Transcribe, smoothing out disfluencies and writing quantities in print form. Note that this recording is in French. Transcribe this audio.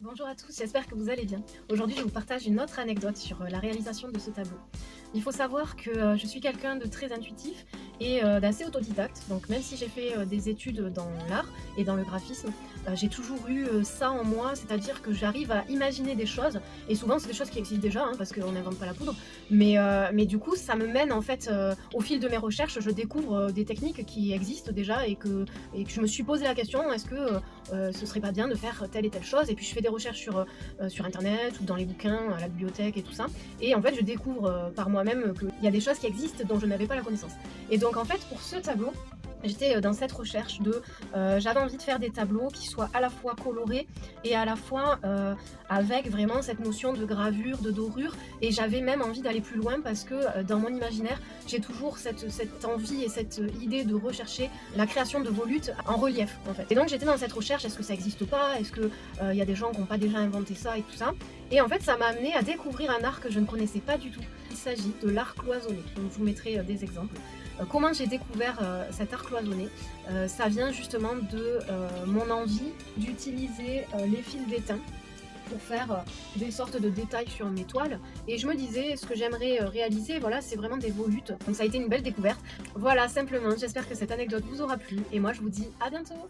Bonjour à tous, j'espère que vous allez bien. Aujourd'hui, je vous partage une autre anecdote sur la réalisation de ce tableau. Il faut savoir que je suis quelqu'un de très intuitif et d'assez autodidacte. Donc même si j'ai fait des études dans l'art et dans le graphisme, j'ai toujours eu ça en moi, c'est-à-dire que j'arrive à imaginer des choses. Et souvent, c'est des choses qui existent déjà, hein, parce qu'on n'invente pas la poudre. Mais du coup, ça me mène en fait, au fil de mes recherches, je découvre des techniques qui existent déjà et que je me suis posé la question, est-ce que ce serait pas bien de faire telle et telle chose? Et puis je fais des recherches sur internet ou dans les bouquins, à la bibliothèque et tout ça. Et en fait, je découvre par moi-même qu'il y a des choses qui existent dont je n'avais pas la connaissance. Et donc en fait, pour ce tableau, j'étais dans cette recherche de j'avais envie de faire des tableaux qui soient à la fois colorés et à la fois avec vraiment cette notion de gravure, de dorure. Et j'avais même envie d'aller plus loin parce que dans mon imaginaire, j'ai toujours cette envie et cette idée de rechercher la création de volutes en relief en fait. Et donc j'étais dans cette recherche, est-ce que ça existe pas? Est-ce que y a des gens qui n'ont pas déjà inventé ça et tout ça? Et en fait, ça m'a amené à découvrir un art que je ne connaissais pas du tout. Il s'agit de l'art cloisonné. Donc je vous mettrai des exemples. Comment j'ai découvert cet art cloisonné? Ça vient justement de mon envie d'utiliser les fils d'étain pour faire des sortes de détails sur mes toiles. Et je me disais, ce que j'aimerais réaliser, voilà, c'est vraiment des volutes. Donc ça a été une belle découverte. Voilà, simplement, j'espère que cette anecdote vous aura plu. Et moi, je vous dis à bientôt!